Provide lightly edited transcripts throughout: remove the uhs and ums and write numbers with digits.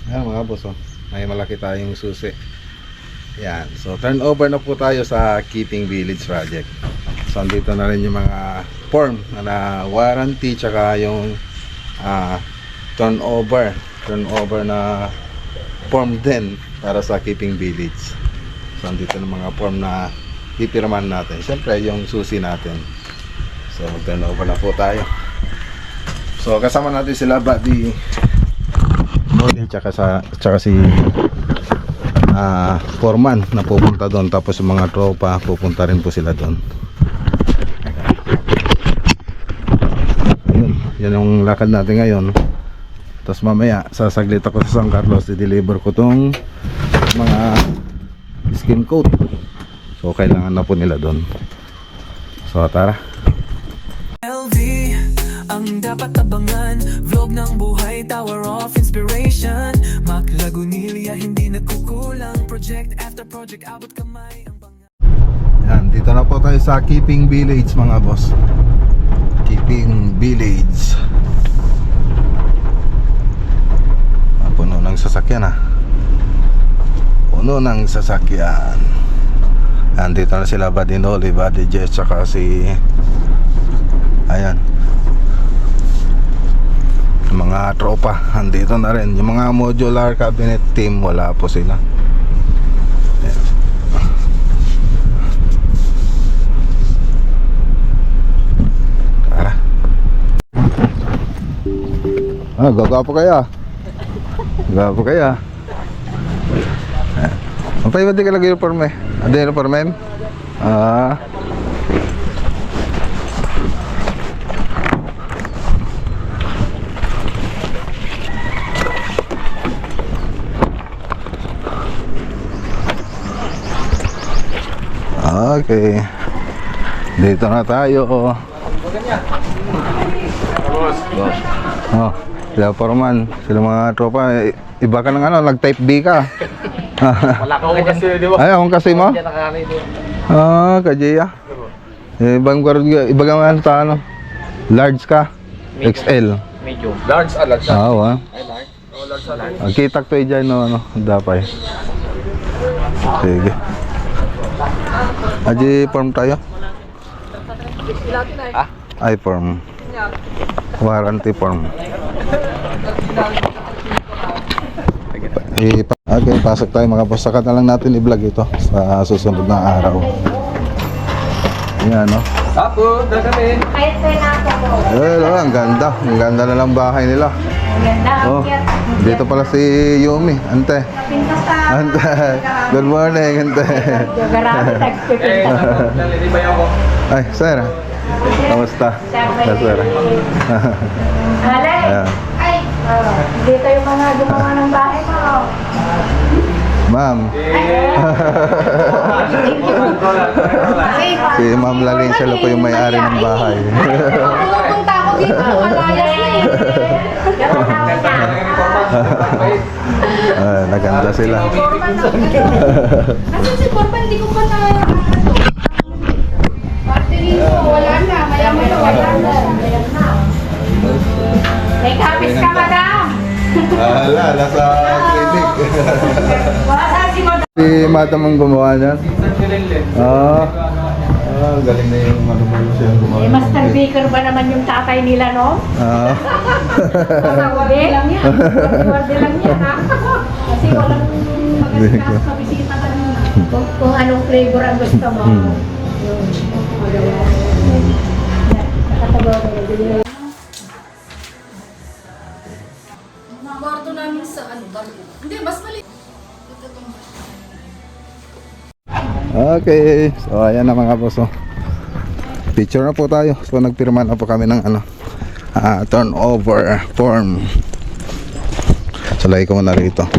Ayan mga boss, oh. May malaki tayong susi. Yan. So turnover na po tayo sa Keeping Village project. So andito na rin yung mga form na warranty tsaka yung turnover na form din para sa Keeping Village. So andito na mga form na pipirman natin. Siyempre yung susi natin. So turnover na po tayo. So kasama natin sila Buddy tsaka si foreman na pupunta doon, tapos yung mga tropa pupunta rin po sila doon. Yan yung lakad natin ngayon. Tapos mamaya sasaglit ako sa San Carlos, i-deliver ko tong mga skin coat. So kailangan na po nila doon. So tara. LV ang dapat abangan, vlog ng buhay, tower of inspiration, Mac Lagunilla, hindi nagkukulang, project after project, abot kamay ang Yan, dito na po tayo sa Keeping Village mga boss. Keeping Village. Puno ng sasakyan Puno ng sasakyan. Yan, dito na sila Buddy Noli, Buddy Jess, tsaka si ayan, yung mga tropa andito na rin. Yung mga modular cabinet team wala po sila. Ayan. Tara. Gagapo kaya. Gagapo kaya. Ang pwede ka lagi yung uniform Ada yung uniform Okay. Dito na tayo. Sila Foreman, sila mga tropa. Iba ka ng nag-type B ka. Wala ko kasi, di ba? Ay, akong kasi mo? Kajaya. Ibang ibang large ka? XL. Medyo. Large, large. Wow, Ay, large. Oh, large. Ang kitak to dyan, dapay. Sige. Aji form tayo? Ay, form. Warranty form. Okay, pasok tayo mga boss. Saka na lang natin i-vlog ito sa susunod na araw. Ayan, Ako, dala kami. Kahit pinasa ko. ang ganda. Ang ganda na lang bahay nila. Ang ganda. Dito pala si Yumi. Ante. Pintas ka. Ante. Good morning, ante. Garami tagpipintas ko. Dali ba ako? Ay, sir. Kamusta? Sir. Alay. Ayan. Ay. Dito yung mga gumawa ng bahay mo. Ma'am. Si Ma'am Lalin, siya po yung may-ari ng bahay. Pupunta ako dito. Malayas na Naganda sila. Kasi si Corban, hindi ko pa na partingin ko, wala na. Maya-maya, wala na. May kapis ka, madam. Wala, nasa clinic. Wala si madam. Si madam ang gumawa niyan? Galing na yung siya gumawa. Master Baker ba naman yung tatay nila, no? Worde lang yan. Worde lang yan, ha? Kasi walang maganda sa bisita kanina. Kung anong flavor ang gusto mo. Yung magawa. Nakatabaw ko na. Mga kwarto namin sa Barco. Hindi, mas mali. Okay, so ayan na mga boss. Picture na po tayo. So nagpirma na po kami ng turnover form. So lagay ko muna rito.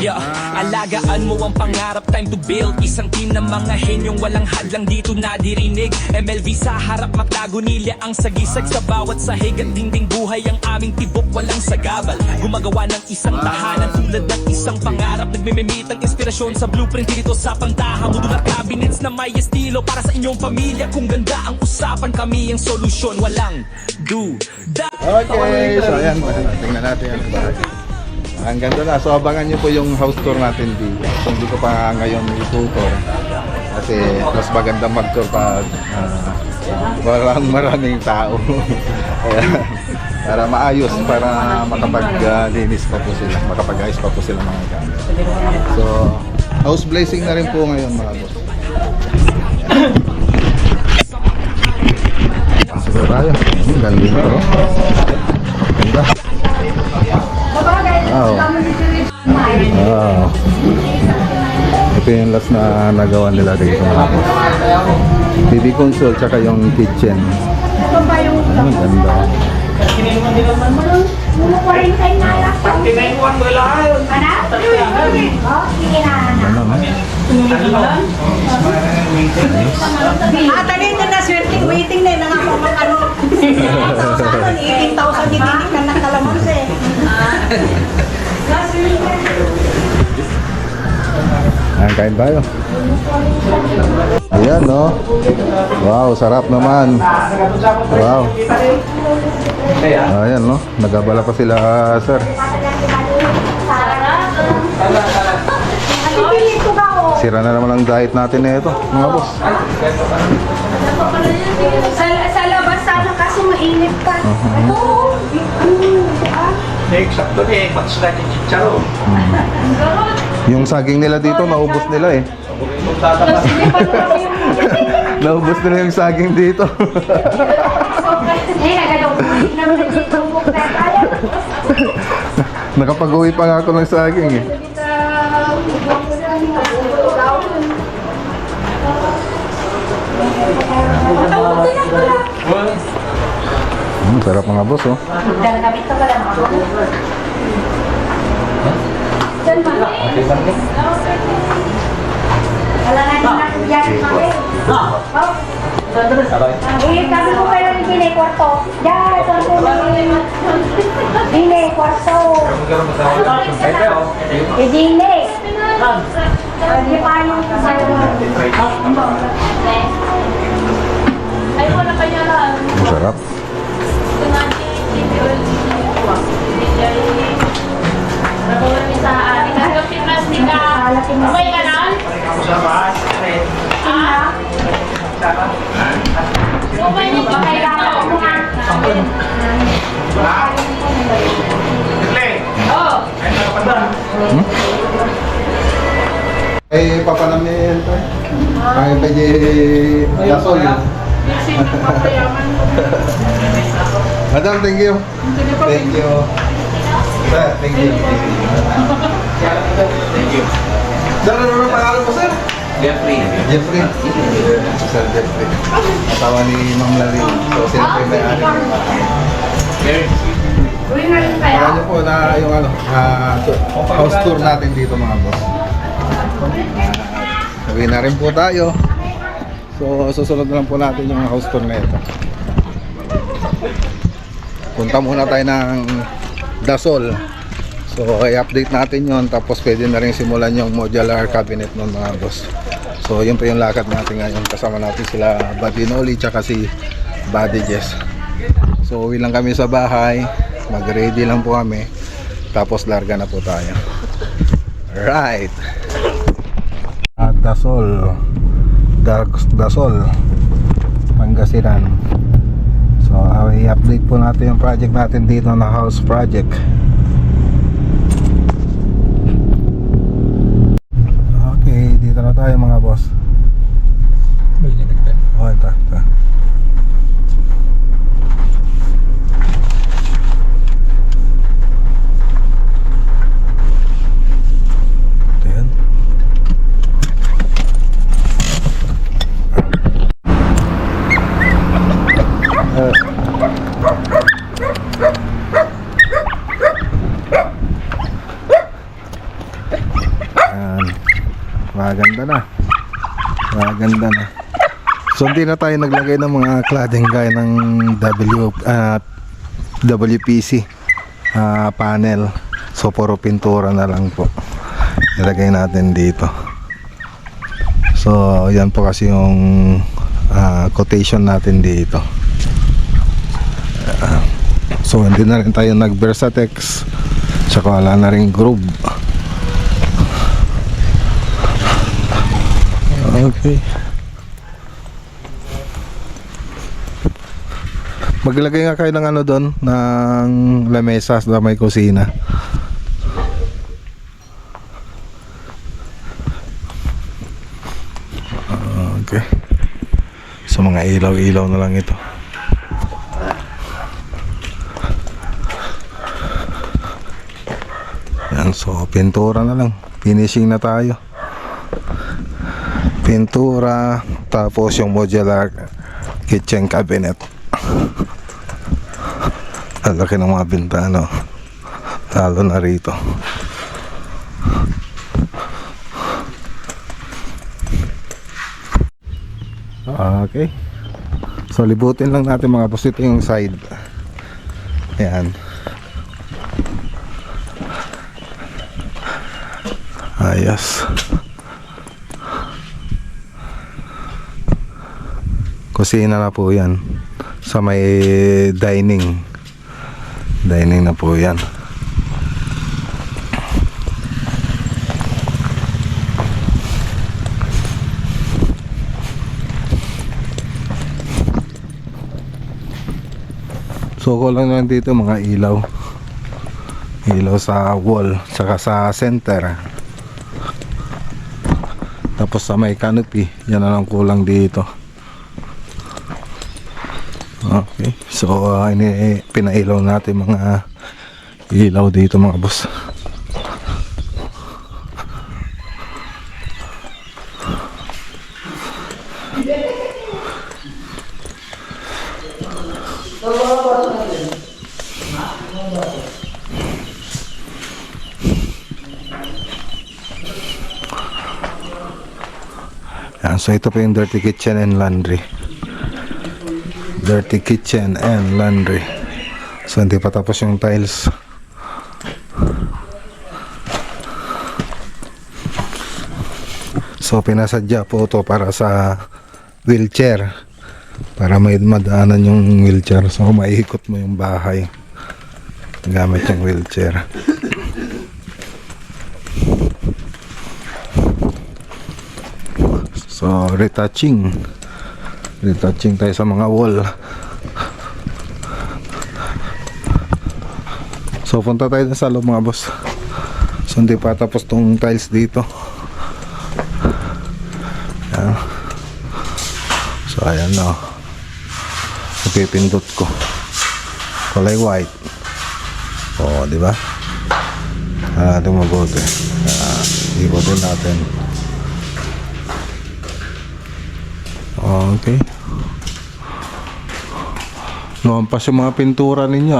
Yeah, Alagaan mo ang pangarap, time to build. Isang team ng mga henyong walang hadlang dito nadirinig. MLV sa harap, Maglagunilya ang sagisag sa bawat sahig at dingding buhay. Ang aming tibok walang sagabal, gumagawa ng isang tahanan tulad ng isang pangarap. Nagmimimit ang inspirasyon sa blueprint dito sa Pantaha. Modular cabinets na may estilo para sa inyong pamilya. Kung ganda ang usapan, kami ang solusyon. Walang duda. Okay, so ayan, tingnan natin yung bahay. Ang ganda na. So abangan nyo po yung house tour natin dito. So hindi ko pa ngayon itutur kasi mas magandang mag-tour pag maraming tao. Kaya, para maayos, para makapaglinis pa po sila, makapag-ayos pa po sila mga gamit. So house blazing na rin po ngayon mga boss. Siguro tayo. Galing ito. Ganda. Wow. Wow. Ito yung last na nagawa nila dito. TV console tsaka yung kitchen. Ang ganda. Ano na? Talin na swerte, waiting na nga po mag-ano. 18,000 titiniktan ng kalamansi. Ayan, kain tayo. Ayan, no? Wow, sarap naman. Wow. Ayan, no? Nagabala pa sila, sir. Sira na naman ang diet natin na ito, mga boss. Sa labas sana kasi mainit ka. Eksakto ni, match natin chicharo. Yung saging nila dito, naubos nila eh. Naubos nila yung saging dito. Nakapag-uwi pa nga ako ng saging eh. Sarap mga boss, oh. Wala na din ako dyan. Kami ko kayo ng Dine Kwarto. Diyan, kwarto ni Dine Kwarto. Dine. Hindi pa yung Ay, wala kanya lang. Masarap. Ito nga si Nakuha niya sa ating nagkapit plastic ka. May kanan? Ah? Umay niyo ba kayo ito? Oh. Ay, papanamin ito. Ay, pwede gasol. Madam, thank you. Thank you. Sir, thank you. Thank you. Sir, ano naman pangalan mo, sir? Jeffrey. Jeffrey. Sir Jeffrey. Asawa ni Ma'am Lali. So, sila po yung may-ari. Kaya nyo po na yung ano, house tour natin dito mga boss. Sabi na rin po tayo. So, susunod na lang po natin yung house tour na ito. Punta muna tayo ng Dasol. So, i-update natin yon, tapos pwede na rin simulan yung modular cabinet ng mga boss. So, yun po yung lakad natin ngayon. Kasama natin sila Buddy Noli tsaka si Buddy Jess. So, uwi lang kami sa bahay. Mag-ready lang po kami. Tapos larga na po tayo. Right. At Dasol. Dasol. Pangasinan. So, i-update po natin yung project natin dito na house project. Okay, dito na tayo mga boss. Oh, ito. Ayan. ganda na. Ganda na. So hindi na tayo naglagay ng mga cladding gaya ng WPC panel. So puro pintura na lang po ilagay natin dito. So yan po kasi yung quotation natin dito. So hindi na rin tayo nag Versatex, tsaka wala na rin groove. Okay. Maglagay nga kayo ng ano doon, ng lamesa sa may kusina. Okay. So mga ilaw-ilaw na lang ito. Yan, so pintura na lang. Finishing na tayo. Pintura, tapos yung modular kitchen cabinet. Ang laki ng mga bintana, talo na rito. Okay, so libutin lang natin mga boss. Ito yung side. Ayan. Ayos. Kusina na po yan. Sa may dining na po yan. So kulang lang dito mga ilaw sa wall saka sa center, tapos sa may canopy yan na lang kulang dito. Okay, so pinailaw natin mga ilaw dito mga boss. Yan, so ito po yung dirty kitchen and laundry. Dirty kitchen and laundry. So hindi pa tapos yung tiles. So pinasadya po ito para sa wheelchair, para may madaanan yung wheelchair. So maiikot mo yung bahay gamit yung wheelchair. So retouching tayo sa mga wall. So punta tayo sa loob mga boss. So hindi pa tapos tong tiles dito. Ayan. So ayan na. Ipipindot ko. Kulay white. O, di ba? Ito mabuti. Ikutin natin. Okay. Lumampas yung mga pintura ninyo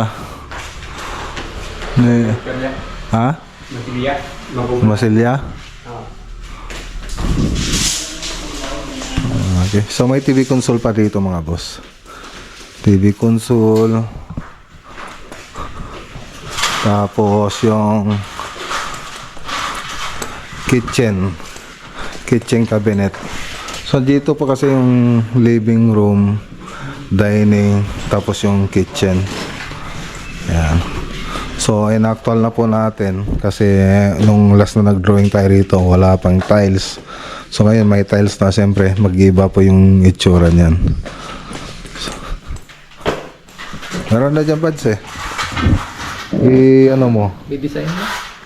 Ha? Masilya? Okay. So may TV console pa dito mga boss. TV console. Tapos yung kitchen cabinet. So dito po kasi yung living room, dining, tapos yung kitchen. Yan. So in-actual na po natin kasi nung last na nag-drawing tayo rito wala pang tiles. So ngayon may tiles na, siyempre mag-iba po yung itsura niyan. So, meron na dyan pads ano mo? I-design mo?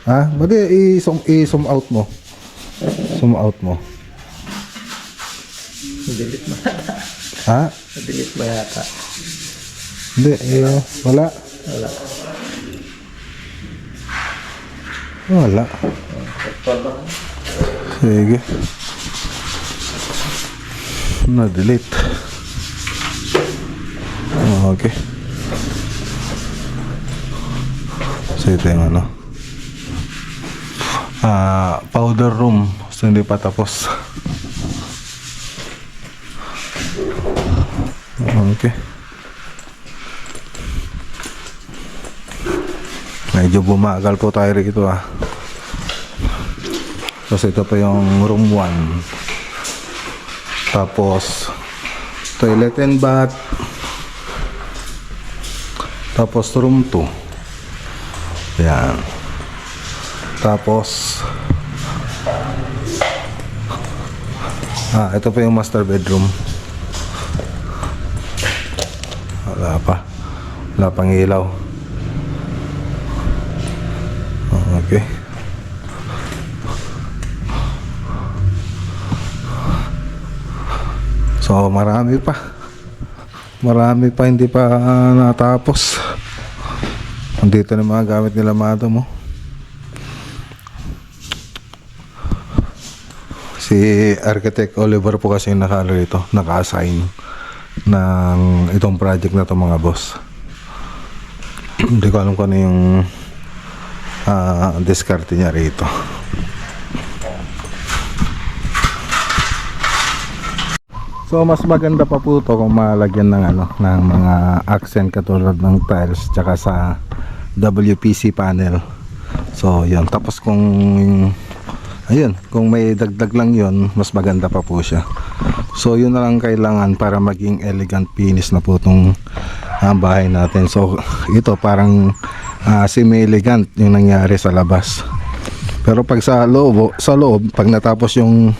Ha? Ba't i-zoom out mo? Zoom out mo. I-delete mo. Ha? I-delete mo yata. Hindi, wala. Wala. Sige. Na-delete. Okay. So ito yung powder room. So So hindi pa tapos. Okay. Medyo bumagal po tayo rito ah. Kasi ito pa yung room 1. Tapos toilet and bath. Tapos room 2. Yan. Tapos ito pa yung master bedroom. Wala pa. Wala pang ilaw. Okay. So marami pa hindi pa natapos. Andito na mga gamit nila madam mo. Si Architect Oliver po kasi naka-assign ng itong project na to mga boss. Hindi ko alam kung ano yung diskarte niya rito. So mas maganda pa po to kung malagyan ng ng mga accent katulad ng tiles tsaka sa WPC panel. So yun, tapos kung may dagdag lang yun, mas maganda pa po siya. So yun na lang kailangan para maging elegant finish na po tong bahay natin. So ito parang semi-elegant yung nangyari sa labas. Pero pag sa loob pag natapos yung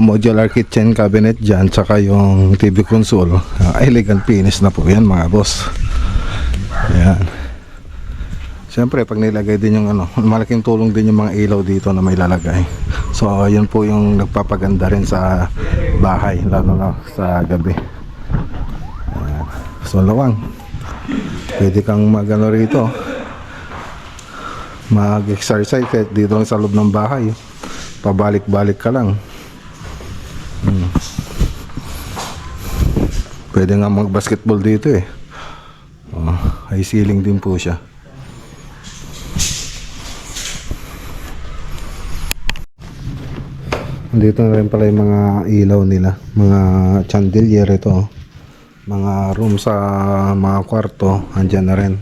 modular kitchen cabinet dyan tsaka yung TV console, elegant finish na po yan mga boss. Ayan. Siyempre pag nilagay din yung malaking tulong din yung mga ilaw dito na may lalagay. So yun po yung nagpapaganda rin sa bahay, lalo na sa gabi. Ayan. So lawang, pwede kang magano rito, mag-exercise dito lang sa loob ng bahay. Pabalik-balik ka lang. Pwede nga mag-basketball dito eh. High ceiling din po siya. Dito na rin pala yung mga ilaw nila, mga chandelier ito. Mga room sa mga kwarto, andyan na rin.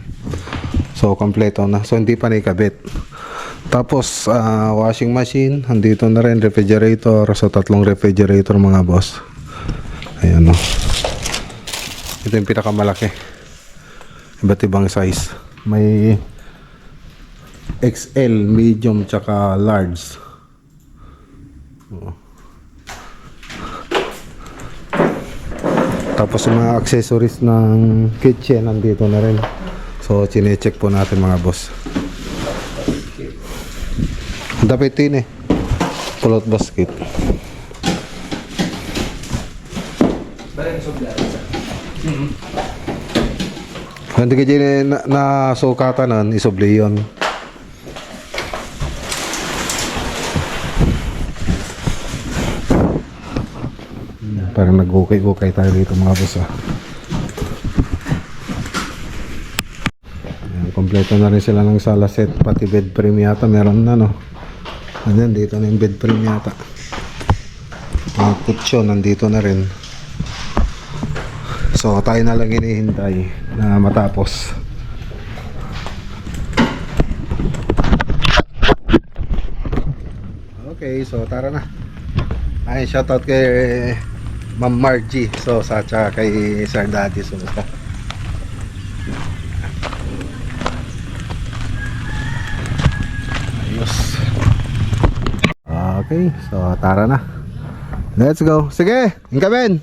So kompleto na. So hindi pa naikabit. Tapos washing machine, andito na rin, refrigerator. So 3 refrigerator mga boss. Ayan o. Ito yung pinakamalaki. Iba't ibang size. May XL, medium, tsaka large. Tapos yung mga accessories ng kitchen nandito na rin. So chine-check po natin mga boss. Dapat din pulot basket. Hindi ka dyan na sukatanan, isobli yun. Parang nag-ukay-ukay tayo dito mga boss Ayan, kompleto na rin sila ng sala set, pati bed frame yata meron na Ayan, dito na yung bed frame yata. Mga kutsyon nandito na rin. So tayo na lang hinihintay na matapos. Okay, so tara na. Ay, shoutout kay Ma'am Margie. So sa tsaka kay Sir Daddy. So ayos. Okay, so tara na. Let's go. Sige, ingkaben.